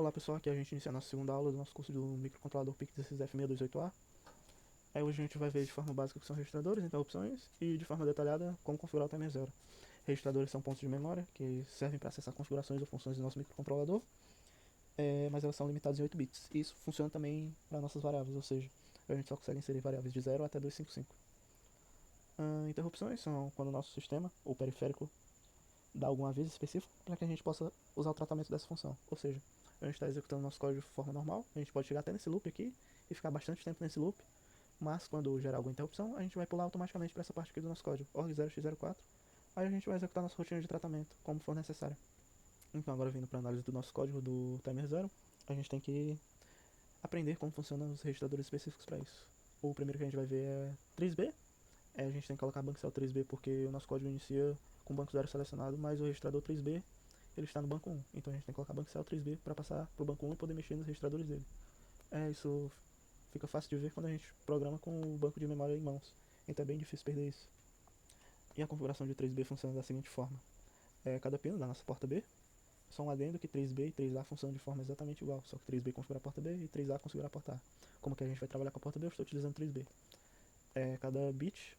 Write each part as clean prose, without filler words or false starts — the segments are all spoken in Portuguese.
Olá pessoal, aqui a gente inicia a nossa segunda aula do nosso curso do microcontrolador PIC16F628A. Hoje a gente vai ver de forma básica o que são registradores, interrupções e de forma detalhada como configurar o timer zero. Registradores são pontos de memória que servem para acessar configurações ou funções do nosso microcontrolador, mas elas são limitadas em 8 bits. E isso funciona também para nossas variáveis, ou seja, a gente só consegue inserir variáveis de 0 até 255. Interrupções são quando o nosso sistema ou periférico dá algum aviso específico para que a gente possa usar o tratamento dessa função. Ou seja, a gente está executando nosso código de forma normal, a gente pode chegar até nesse loop aqui e ficar bastante tempo nesse loop, mas quando gerar alguma interrupção, a gente vai pular automaticamente para essa parte aqui do nosso código, org0x04, aí a gente vai executar nossa rotina de tratamento, como for necessário. Então agora vindo para a análise do nosso código do timer zero, a gente tem que aprender como funcionam os registradores específicos para isso. O primeiro que a gente vai ver é 3B, a gente tem que colocar banco cell 3B porque o nosso código inicia com o banco 0 selecionado, mas o registrador 3B ele está no banco 1, então a gente tem que colocar banco cell 3B para passar para o banco 1 e poder mexer nos registradores dele. Isso fica fácil de ver quando a gente programa com o banco de memória em mãos, então é bem difícil perder isso. E a configuração de 3B funciona da seguinte forma: cada pino da nossa porta B, só um adendo que 3B e 3A funcionam de forma exatamente igual, só que 3B configura a porta B e 3A configura a porta A. Como que a gente vai trabalhar com a porta B, eu estou utilizando 3B. Cada bit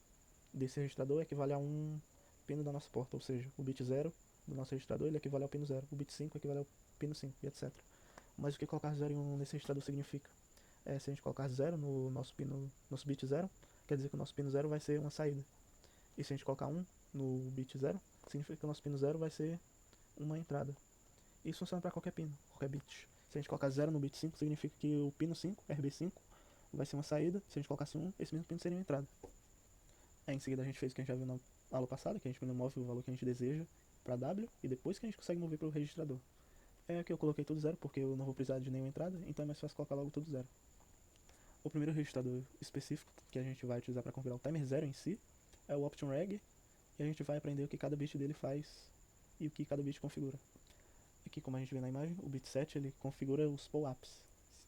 desse registrador equivale a um pino da nossa porta, ou seja, o bit 0 do nosso registrador ele equivale ao pino 0, o bit 5 equivale ao pino 5 e etc. Mas o que colocar 0 em 1 nesse registrador significa? Se a gente colocar 0 no nosso bit 0, quer dizer que o nosso pino 0 vai ser uma saída. E se a gente colocar 1 no bit 0, significa que o nosso pino 0 vai ser uma entrada. Isso funciona para qualquer pino, qualquer bit. Se a gente colocar 0 no bit 5, significa que o pino 5, RB5, vai ser uma saída. Se a gente colocasse 1, esse mesmo pino seria uma entrada. Em seguida a gente fez o que a gente já viu na aula passada, que a gente move o valor que a gente deseja para W e depois que a gente consegue mover para o registrador. Aqui eu coloquei tudo 0 porque eu não vou precisar de nenhuma entrada, então é mais fácil colocar logo tudo 0. O primeiro registrador específico que a gente vai utilizar para configurar o timer 0 em si é o Option Reg, e a gente vai aprender o que cada bit dele faz e o que cada bit configura. Aqui, como a gente vê na imagem, o bit 7 ele configura os POAPs.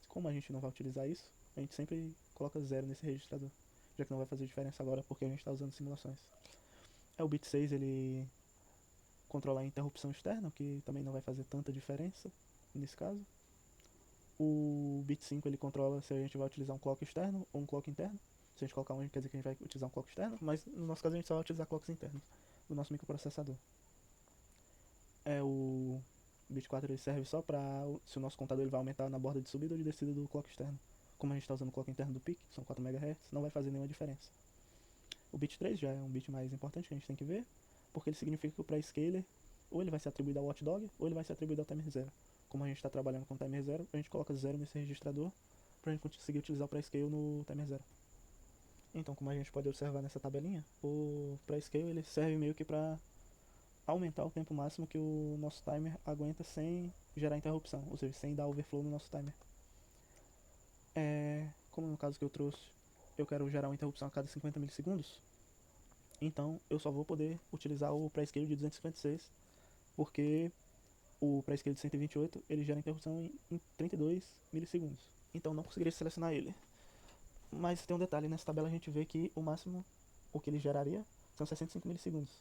Como a gente não vai utilizar isso, a gente sempre coloca 0 nesse registrador, já que não vai fazer diferença agora porque a gente está usando simulações. O bit 6 ele controla a interrupção externa, o que também não vai fazer tanta diferença nesse caso. O bit 5 ele controla se a gente vai utilizar um clock externo ou um clock interno. Se a gente colocar um, quer dizer que a gente vai utilizar um clock externo, mas no nosso caso a gente só vai utilizar clocks internos do nosso microprocessador. O bit 4 ele serve só para se o nosso contador ele vai aumentar na borda de subida ou de descida do clock externo. Como a gente está usando o clock interno do PIC, que são 4 MHz, não vai fazer nenhuma diferença. O bit 3 já é um bit mais importante que a gente tem que ver, porque ele significa que o pré-scaler ou ele vai ser atribuído ao watchdog ou ele vai ser atribuído ao timer 0. Como a gente está trabalhando com o timer 0, a gente coloca 0 nesse registrador para a gente conseguir utilizar o pré-scale no timer 0. Então, como a gente pode observar nessa tabelinha, o pré-scale ele serve meio que para aumentar o tempo máximo que o nosso timer aguenta sem gerar interrupção, ou seja, sem dar overflow no nosso timer. Como no caso que eu trouxe, eu quero gerar uma interrupção a cada 50 milissegundos, então eu só vou poder utilizar o pré-scale de 256, porque o pré-scale de 128 ele gera interrupção em 32 milissegundos, então não conseguiria selecionar ele. Mas tem um detalhe, nessa tabela a gente vê que o máximo, o que ele geraria, são 65 milissegundos.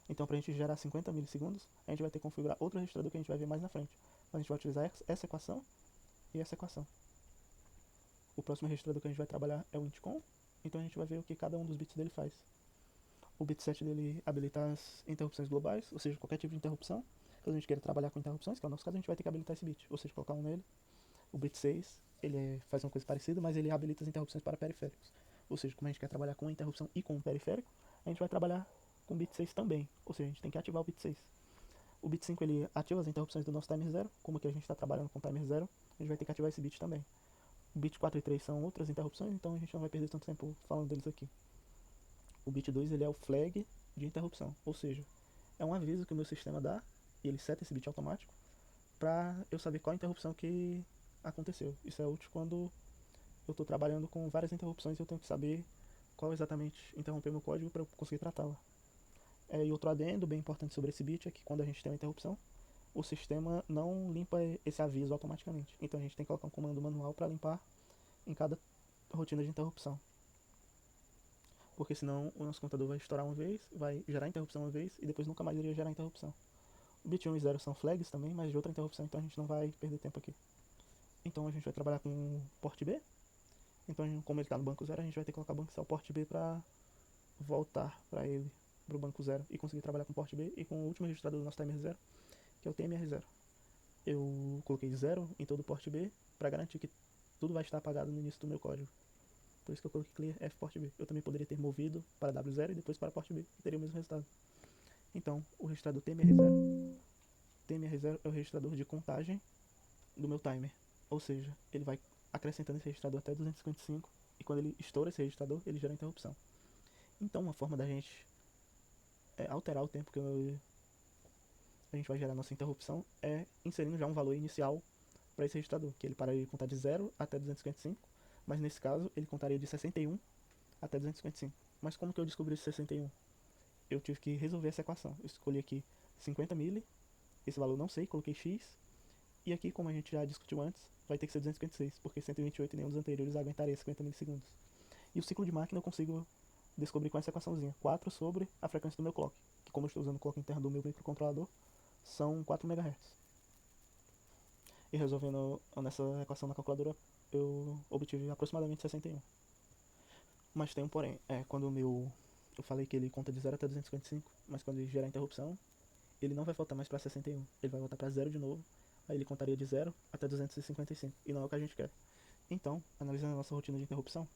Então para a gente gerar 50 milissegundos, a gente vai ter que configurar outro registrador que a gente vai ver mais na frente. Então a gente vai utilizar essa equação e essa equação. O próximo registrador que a gente vai trabalhar é o intcom, então a gente vai ver o que cada um dos bits dele faz. O bit 7 dele habilita as interrupções globais, ou seja, qualquer tipo de interrupção. Caso a gente queira trabalhar com interrupções, que é o nosso caso, a gente vai ter que habilitar esse bit, ou seja, colocar um nele. O bit 6 ele faz uma coisa parecida, mas ele habilita as interrupções para periféricos. Ou seja, como a gente quer trabalhar com a interrupção e com o periférico, a gente vai trabalhar com o bit 6 também. Ou seja, a gente tem que ativar o bit 6. O bit 5 ele ativa as interrupções do nosso timer 0, como que a gente está trabalhando com o timer 0, a gente vai ter que ativar esse bit também. O bit 4 e 3 são outras interrupções, então a gente não vai perder tanto tempo falando deles aqui. O bit 2 ele é o flag de interrupção, ou seja, é um aviso que o meu sistema dá, e ele seta esse bit automático, para eu saber qual a interrupção que aconteceu. Isso é útil quando eu estou trabalhando com várias interrupções e eu tenho que saber qual exatamente interrompeu meu código para eu conseguir tratá-la. E outro adendo bem importante sobre esse bit é que quando a gente tem uma interrupção, o sistema não limpa esse aviso automaticamente. Então a gente tem que colocar um comando manual para limpar em cada rotina de interrupção. Porque senão o nosso computador vai estourar uma vez, vai gerar interrupção uma vez e depois nunca mais iria gerar interrupção. Bit 1 e 0 são flags também, mas de outra interrupção, então a gente não vai perder tempo aqui. Então a gente vai trabalhar com port B. Então, como ele está no banco 0, a gente vai ter que colocar banco o port B para voltar para ele, para o banco 0, e conseguir trabalhar com o port B e com o último registrador do nosso timer 0, que é o TMR0. Eu coloquei 0 em todo o port B para garantir que tudo vai estar apagado no início do meu código. Por isso que eu coloquei clear F port B. Eu também poderia ter movido para W0 e depois para port B, que teria o mesmo resultado. Então, o registrador TMR0 é o registrador de contagem do meu timer. Ou seja, ele vai acrescentando esse registrador até 255 e quando ele estoura esse registrador, ele gera interrupção. Então, uma forma da gente alterar o tempo que a gente vai gerar nossa interrupção é inserindo já um valor inicial para esse registrador, que ele pararia de contar de 0 até 255, mas nesse caso ele contaria de 61 até 255. Mas como que eu descobri esse 61? Eu tive que resolver essa equação. Eu escolhi aqui 50 mili, esse valor não sei, coloquei x, e aqui, como a gente já discutiu antes, vai ter que ser 256, porque 128 e nenhum dos anteriores aguentaria 50 milissegundos. E o ciclo de máquina eu consigo descobrir com essa equaçãozinha, 4 sobre a frequência do meu clock, que como eu estou usando o clock interno do meu microcontrolador, são 4 MHz. E resolvendo nessa equação na calculadora, eu obtive aproximadamente 61. Mas tem um porém, quando o meu... Eu falei que ele conta de 0 até 255, mas quando ele gerar interrupção, ele não vai voltar mais para 61, ele vai voltar para 0 de novo, aí ele contaria de 0 até 255, e não é o que a gente quer. Então, analisando a nossa rotina de interrupção,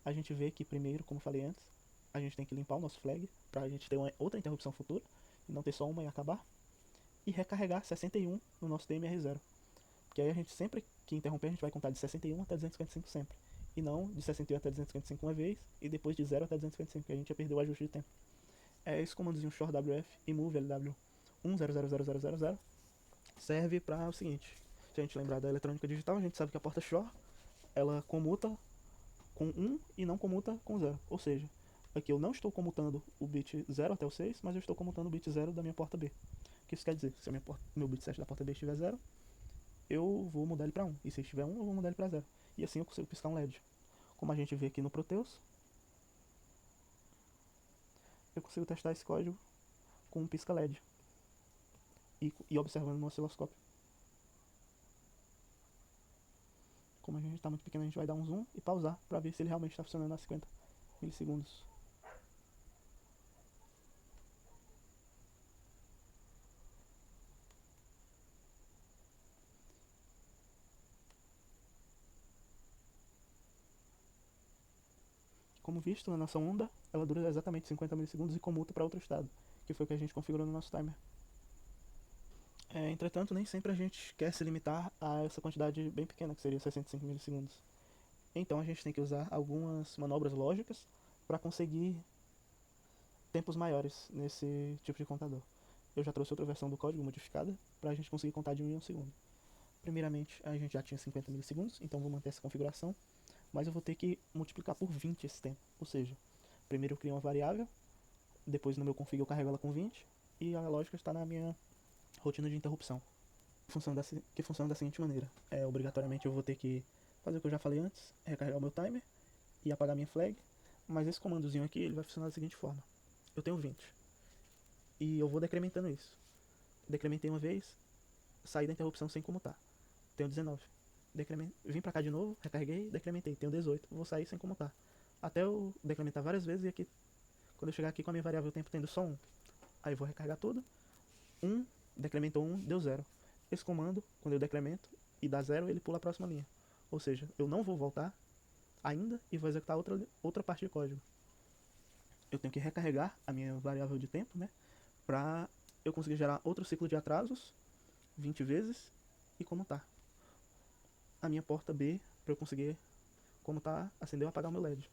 a gente vê que primeiro, como falei antes, a gente tem que limpar o nosso flag, para a gente ter uma outra interrupção futura, e não ter só uma e acabar, e recarregar 61 no nosso TMR0. Porque aí a gente sempre que interromper, a gente vai contar de 61 até 255 sempre. E não de 61 até 255 uma vez, e depois de 0 até 255, que a gente já perdeu o ajuste de tempo. Esse comandozinho short WF e move LW 10000000 serve para o seguinte: se a gente lembrar da eletrônica digital, a gente sabe que a porta short ela comuta com 1 e não comuta com 0. Ou seja, aqui eu não estou comutando o bit 0 até o 6, mas eu estou comutando o bit 0 da minha porta B. O que isso quer dizer? Se meu bit 7 da porta B estiver 0, eu vou mudar ele para 1. E se estiver 1, eu vou mudar ele para 0. E assim eu consigo piscar um LED. Como a gente vê aqui no Proteus, eu consigo testar esse código com um pisca LED. E observando no osciloscópio. Como a gente está muito pequeno, a gente vai dar um zoom e pausar para ver se ele realmente está funcionando a 50 milissegundos. Como visto, a nossa onda ela dura exatamente 50 milissegundos e comuta para outro estado, que foi o que a gente configurou no nosso timer. Entretanto, nem sempre a gente quer se limitar a essa quantidade bem pequena, que seria 65 milissegundos. Então a gente tem que usar algumas manobras lógicas para conseguir tempos maiores nesse tipo de contador. Eu já trouxe outra versão do código modificada para a gente conseguir contar de 1 em 1 segundo. Primeiramente, a gente já tinha 50 milissegundos, então vou manter essa configuração, mas eu vou ter que multiplicar por 20 esse tempo. Ou seja, primeiro eu crio uma variável, depois no meu config eu carrego ela com 20, e a lógica está na minha rotina de interrupção, que funciona da seguinte maneira: obrigatoriamente eu vou ter que fazer o que eu já falei antes, recarregar o meu timer e apagar minha flag, mas esse comandozinho aqui ele vai funcionar da seguinte forma: eu tenho 20 e eu vou decrementando isso. Decrementei uma vez, saí da interrupção sem comutar, tenho 19. Vim pra cá de novo, recarreguei, decrementei, tenho 18, vou sair sem comutar, até eu decrementar várias vezes, e aqui, quando eu chegar aqui com a minha variável tempo tendo só 1, aí eu vou recarregar tudo. 1, decrementou 1, deu 0. Esse comando, quando eu decremento e dá 0, ele pula a próxima linha. Ou seja, eu não vou voltar ainda e vou executar outra parte de código. Eu tenho que recarregar a minha variável de tempo, né, pra eu conseguir gerar outro ciclo de atrasos 20 vezes e comutar a minha porta B para eu conseguir comutar, acender ou apagar o meu LED.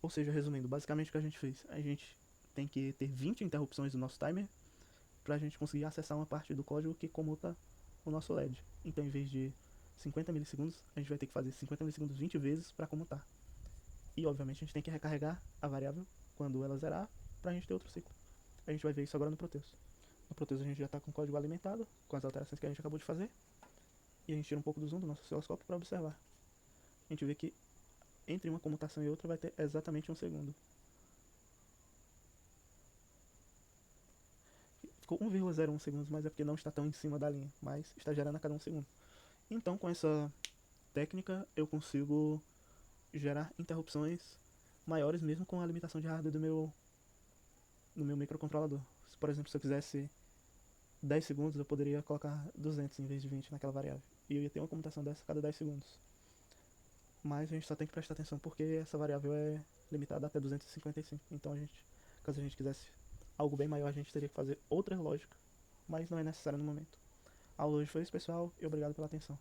Ou seja, resumindo, basicamente o que a gente fez, a gente tem que ter 20 interrupções do nosso timer para a gente conseguir acessar uma parte do código que comuta o nosso LED. Então, em vez de 50 milissegundos, a gente vai ter que fazer 50 milissegundos 20 vezes para comutar. E, obviamente, a gente tem que recarregar a variável quando ela zerar para a gente ter outro ciclo. A gente vai ver isso agora no Proteus. No Proteus a gente já está com o código alimentado, com as alterações que a gente acabou de fazer. E a gente tira um pouco do zoom do nosso osciloscópio para observar. A gente vê que entre uma comutação e outra vai ter exatamente um segundo. ficou 1,01 segundos, mas é porque não está tão em cima da linha, mas está gerando a cada 1 segundo. Então, com essa técnica, eu consigo gerar interrupções maiores mesmo com a limitação de hardware do meu microcontrolador. Por exemplo, se eu quisesse 10 segundos, eu poderia colocar 200 em vez de 20 naquela variável. E eu ia ter uma comutação dessa a cada 10 segundos. Mas a gente só tem que prestar atenção porque essa variável é limitada até 255. Então caso a gente quisesse algo bem maior, a gente teria que fazer outra lógica. Mas não é necessário no momento. A aula hoje foi isso, pessoal, e obrigado pela atenção.